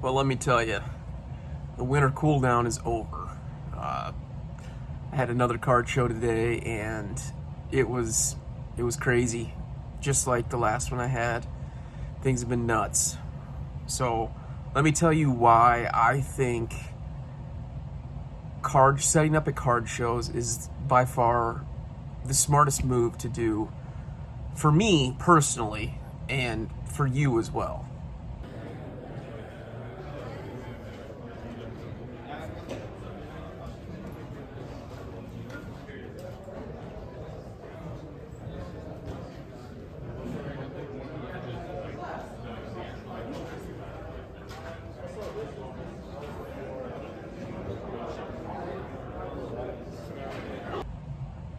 Well, let me tell you, the winter cool down is over. I had another card show today, and it was crazy, just like the last one I had. Things have been nuts. So let me tell you why I think setting up at card shows is by far the smartest move to do for me personally, and for you as well.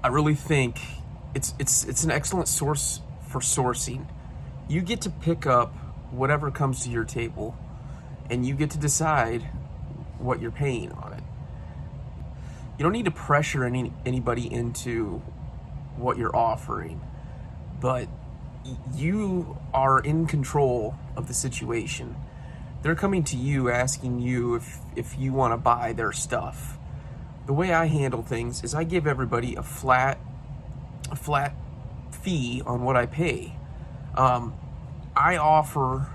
I really think it's an excellent source for sourcing. You get to pick up whatever comes to your table, and you get to decide what you're paying on it. You don't need to pressure anybody into what you're offering, but you are in control of the situation. They're coming to you asking you if you want to buy their stuff. The way I handle things is I give everybody a flat fee on what I pay. I offer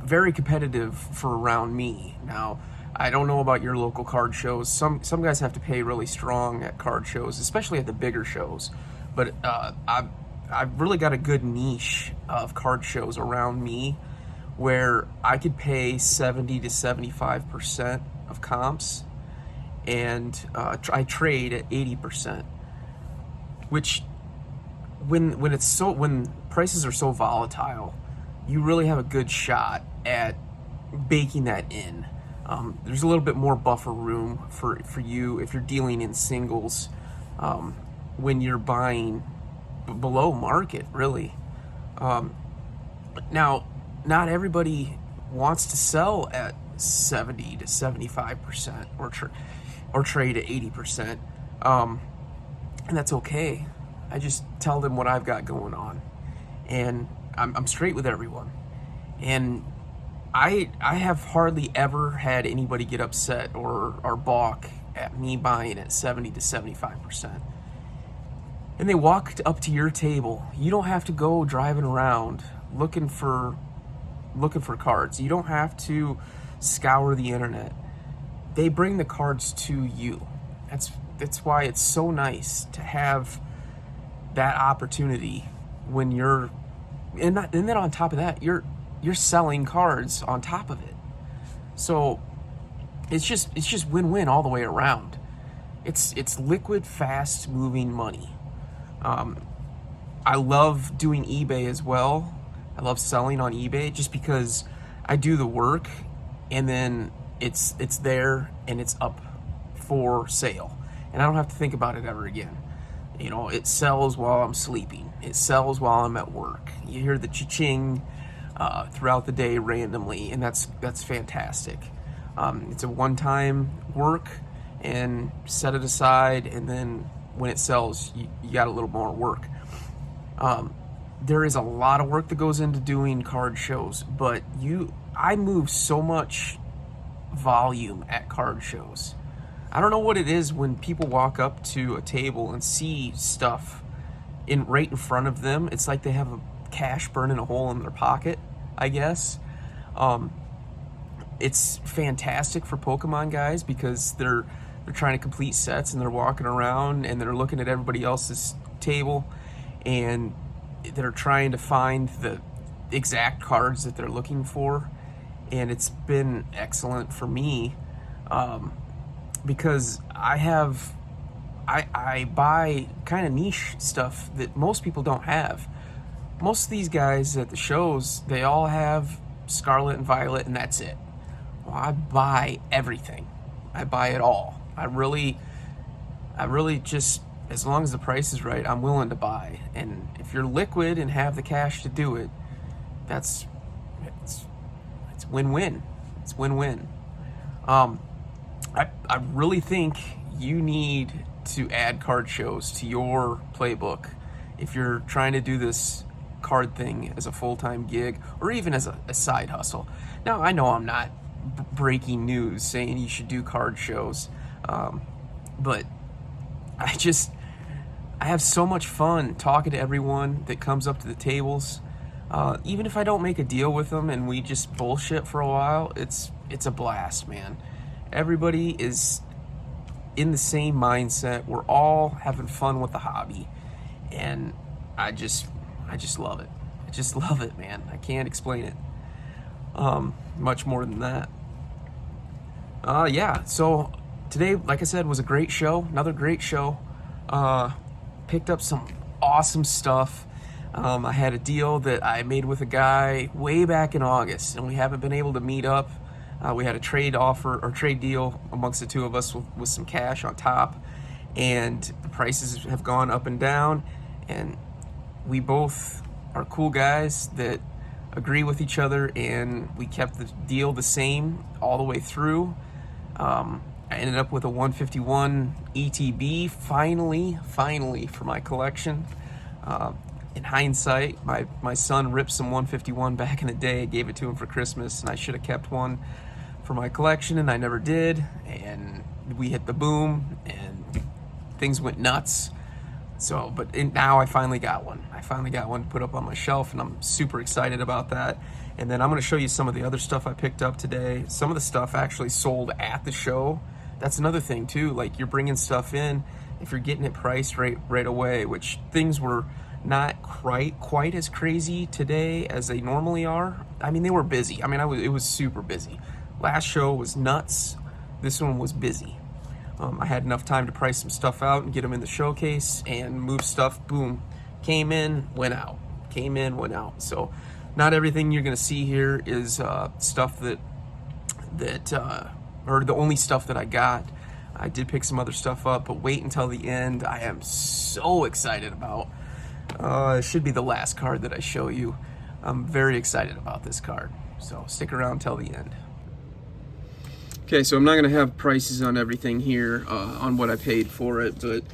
very competitive for around me. Now, I don't know about your local card shows. Some guys have to pay really strong at card shows, especially at the bigger shows. But I've really got a good niche of card shows around me where I could pay 70 to 75% of comps, and I trade at 80%, which when prices are so volatile, you really have a good shot at baking that in. There's a little bit more buffer room for you if you're dealing in singles, when you're buying below market, really. Now, not everybody wants to sell at 70 to 75% or trade at 80%, and that's okay. I just tell them what I've got going on, and I'm straight with everyone. And I have hardly ever had anybody get upset or balk at me buying at 70 to 75%. And they walk up to your table. You don't have to go driving around looking for cards. You don't have to scour the internet. They bring the cards to you. That's why it's so nice to have that opportunity when you're and then on top of that, you're selling cards on top of it. So it's just win-win all the way around. It's liquid, fast moving money. I love doing eBay as well. I love selling on eBay just because I do the work, and then it's there and it's up for sale, and I don't have to think about it ever again. You know, it sells while I'm sleeping. It sells while I'm at work. You hear the cha-ching throughout the day randomly, and that's fantastic. It's a one-time work, and set it aside, and then when it sells, you got a little more work. There is a lot of work that goes into doing card shows, but I move so much volume at card shows. I don't know what it is when people walk up to a table and see stuff right in front of them. It's like they have a cash burning a hole in their pocket, I guess. It's fantastic for Pokemon guys because they're trying to complete sets, and they're walking around and they're looking at everybody else's table, and they're trying to find the exact cards that they're looking for. And it's been excellent for me, because I buy kind of niche stuff that most people don't have. Most of these guys at the shows, they all have Scarlet and Violet, and that's it. Well, I buy everything. I buy it all. I really just, as long as the price is right, I'm willing to buy. And if you're liquid and have the cash to do it, it's win-win. It's win-win. I really think you need to add card shows to your playbook if you're trying to do this card thing as a full-time gig or even as a side hustle. Now, I know I'm not breaking news saying you should do card shows, but I have so much fun talking to everyone that comes up to the tables. Even if I don't make a deal with them and we just bullshit for a while, it's a blast, man. Everybody is in the same mindset. We're all having fun with the hobby, and I just love it. I just love it, man. I can't explain it much more than that. Yeah, so today, like I said, was a great show. Another great show. Picked up some awesome stuff. I had a deal that I made with a guy way back in August, and we haven't been able to meet up. We had a trade offer or trade deal amongst the two of us with some cash on top, and the prices have gone up and down, and we both are cool guys that agree with each other, and we kept the deal the same all the way through. I ended up with a 151 ETB finally for my collection. In hindsight, my son ripped some 151 back in the day, gave it to him for Christmas, and I should have kept one for my collection, and I never did. And we hit the boom, and things went nuts. So, but now I finally got one. I finally got one to put up on my shelf, and I'm super excited about that. And then I'm going to show you some of the other stuff I picked up today. Some of the stuff actually sold at the show. That's another thing too. Like, you're bringing stuff in, if you're getting it priced right away, which things were not quite as crazy today as they normally are. I mean, they were busy. I mean, it was super busy. Last show was nuts. This one was busy. I had enough time to price some stuff out and get them in the showcase and move stuff. Boom, came in, went out. Came in, went out. So not everything you're going to see here is stuff that or the only stuff that I got. I did pick some other stuff up, but wait until the end. I am so excited about. It should be the last card that I show you. I'm very excited about this card, so stick around till the end. Okay, so I'm not going to have prices on everything here on what I paid for it, but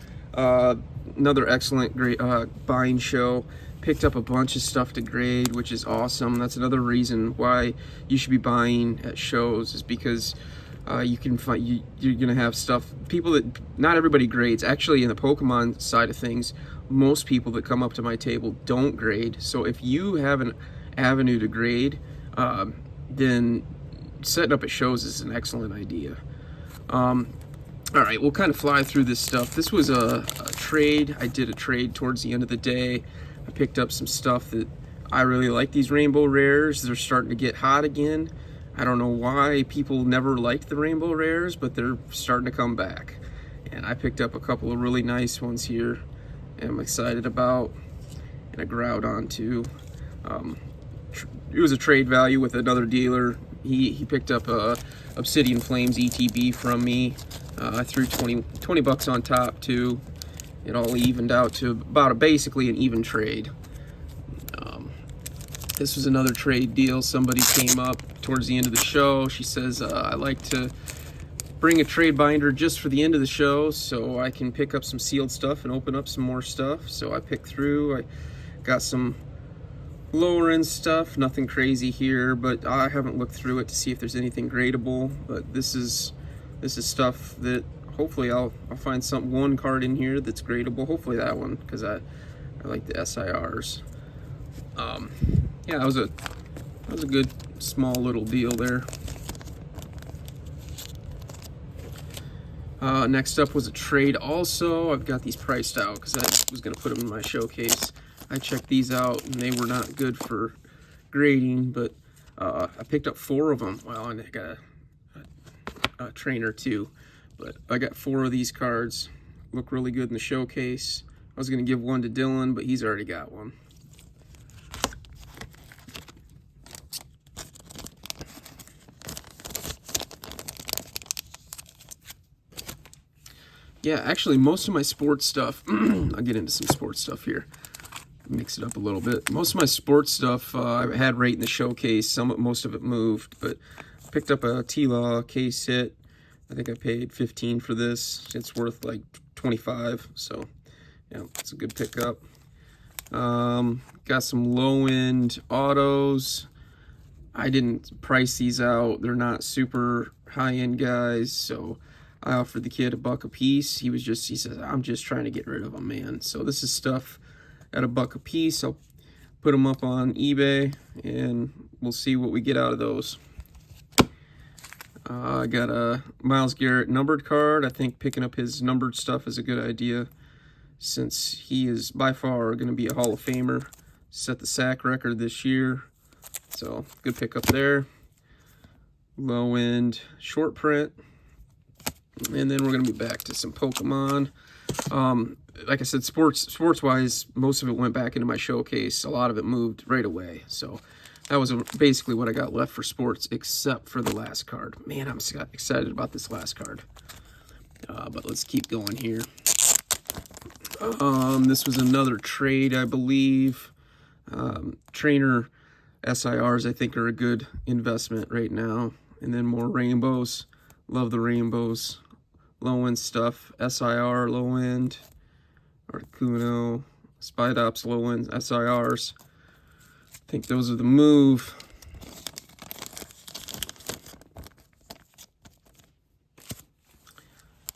another excellent, great buying show. Picked up a bunch of stuff to grade, which is awesome. That's another reason why you should be buying at shows, is because you can find you're gonna have stuff. People that not everybody grades. Actually, in the Pokemon side of things, most people that come up to my table don't grade. So if you have an avenue to grade, then setting up at shows is an excellent idea. All right, we'll kind of fly through this stuff. This was a trade. I did a trade towards the end of the day. I picked up some stuff that I really like. These rainbow rares, they're starting to get hot again. I don't know why people never liked the rainbow rares, but they're starting to come back. And I picked up a couple of really nice ones here, and I'm excited about. And a Groudon too. It was a trade value with another dealer. He picked up a Obsidian Flames ETB from me. I threw 20 bucks on top too. It all evened out to about basically an even trade. This was another trade deal. Somebody came up towards the end of the show. She says, I like to bring a trade binder just for the end of the show so I can pick up some sealed stuff and open up some more stuff. So I picked through. I got some lower end stuff, nothing crazy here, but I haven't looked through it to see if there's anything gradable. But this is stuff that hopefully I'll find one card in here that's gradable. Hopefully that one, because I like the SIRs. Yeah, that was a good small little deal there. Next up was a trade also. I've got these priced out because I was going to put them in my showcase. I checked these out and they were not good for grading, but I picked up 4 of them. Well, and I got a trainer too, but I got 4 of these cards. Look really good in the showcase. I was going to give one to Dylan, but he's already got one. Yeah, actually, most of my sports stuff, I'll get into some sports stuff here, mix it up a little bit. Most of my sports stuff I had right in the showcase. Most of it moved, but picked up a T-Law case hit. I think I paid 15 for this. It's worth like 25, so yeah, it's a good pickup. Got some low-end autos. I didn't price these out. They're not super high-end guys, so I offered the kid $1 a piece. He says, I'm just trying to get rid of them, man. So this is stuff at $1 a piece. I'll put them up on eBay, and we'll see what we get out of those. I got a Myles Garrett numbered card. I think picking up his numbered stuff is a good idea, since he is by far going to be a Hall of Famer. Set the sack record this year, so good pickup there. Low end short print, and then we're going to be back to some Pokemon. Like I said, sports wise, most of it went back into my showcase. A lot of it moved right away, so that was basically what I got left for sports, except for the last card. Man, I'm excited about this last card. But let's keep going here. This was another trade, I believe. Trainer SIRs, I think, are a good investment right now. And then more rainbows. Love the rainbows. Low-end stuff. SIR, low-end. Articuno. Spidops, low-end SIRs. I think those are the move.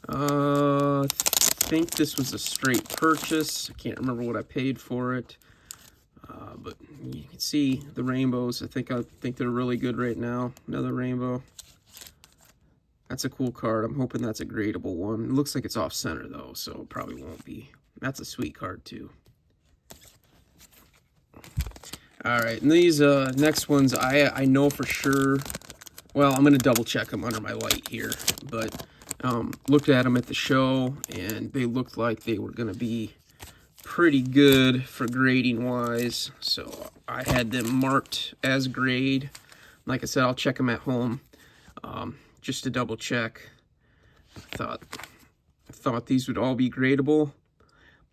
I think this was a straight purchase. I can't remember what I paid for it. But you can see the rainbows. I think they're really good right now. Another rainbow. That's a cool card. I'm hoping that's a gradable one. It looks like it's off center though, so it probably won't be. That's a sweet card too. All right, and these next ones, I know for sure. Well, I'm gonna double check them under my light here, but looked at them at the show, and they looked like they were gonna be pretty good for grading wise. So I had them marked as grade. Like I said, I'll check them at home just to double check. I thought these would all be gradable.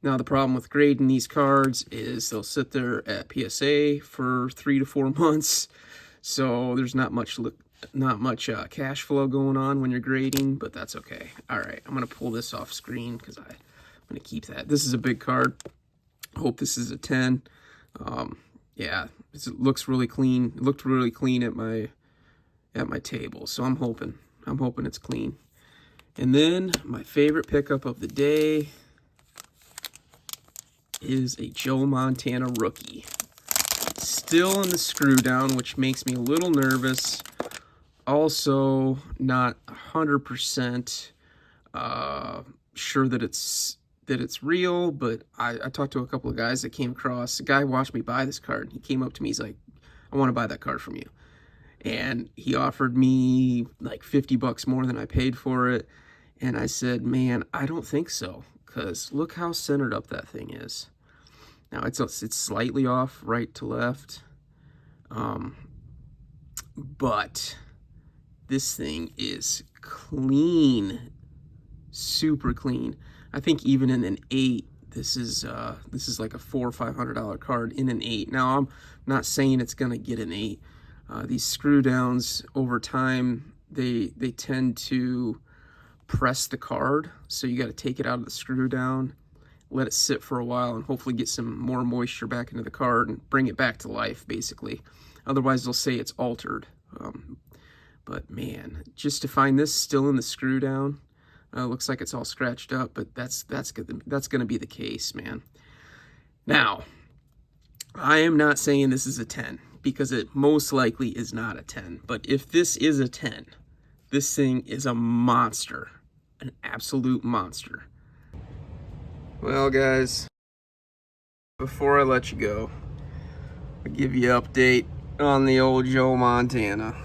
Now, the problem with grading these cards is they'll sit there at PSA for 3 to 4 months, so there's not much cash flow going on when you're grading, but that's okay. All right, I'm gonna pull this off screen because I'm gonna keep that. This is a big card. I hope this is a 10. Yeah, it looks really clean. It looked really clean at my table, so I'm hoping it's clean. And then my favorite pickup of the day is a Joe Montana rookie. Still in the screw down, which makes me a little nervous. Also, not 100% sure that it's real, but I talked to a couple of guys that came across. A guy watched me buy this card. He came up to me, he's like, I want to buy that card from you. And he offered me like $50 more than I paid for it. And I said, man, I don't think so. Because look how centered up that thing is. Now it's slightly off right to left, but this thing is clean, super clean. I think even in an 8, this is like a $400 or $500 card in an 8. Now I'm not saying it's gonna get an 8. These screw downs over time, they tend to press the card, so you got to take it out of the screw down, let it sit for a while, and hopefully get some more moisture back into the card and bring it back to life, basically. Otherwise, they'll say it's altered. But man, just to find this still in the screw down, looks like it's all scratched up, but that's gonna be the case, man. Now, I am not saying this is a 10, because it most likely is not a 10. But if this is a 10, this thing is a monster. An absolute monster. Well, guys, before I let you go, I'll give you an update on the old Joe Montana.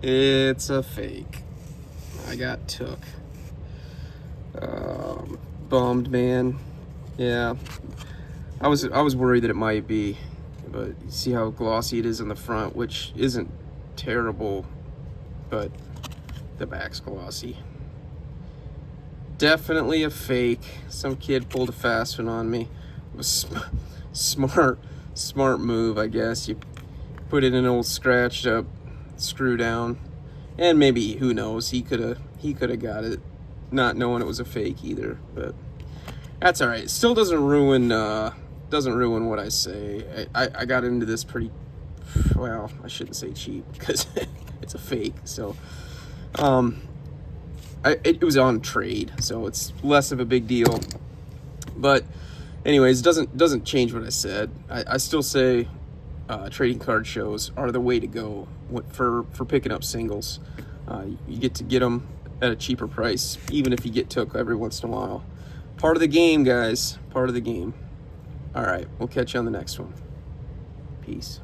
It's a fake. I got took. Bummed, man. Yeah, I was worried that it might be, but you see how glossy it is in the front, which isn't terrible, but the back's glossy. Definitely a fake. Some kid pulled a fast one on me. It was smart move, I guess. You put it in an old scratched up screw down, and maybe, who knows, he could have got it, not knowing it was a fake either. But that's all right. It still doesn't ruin doesn't ruin what I say. I got into this pretty, well, I shouldn't say cheap because it's a fake. So it was on trade, so it's less of a big deal. But anyways, doesn't change what I said. I still say trading card shows are the way to go for picking up singles. You get to get them at a cheaper price, even if you get took every once in a while. Part of the game, guys. Part of the game. All right, we'll catch you on the next one. Peace.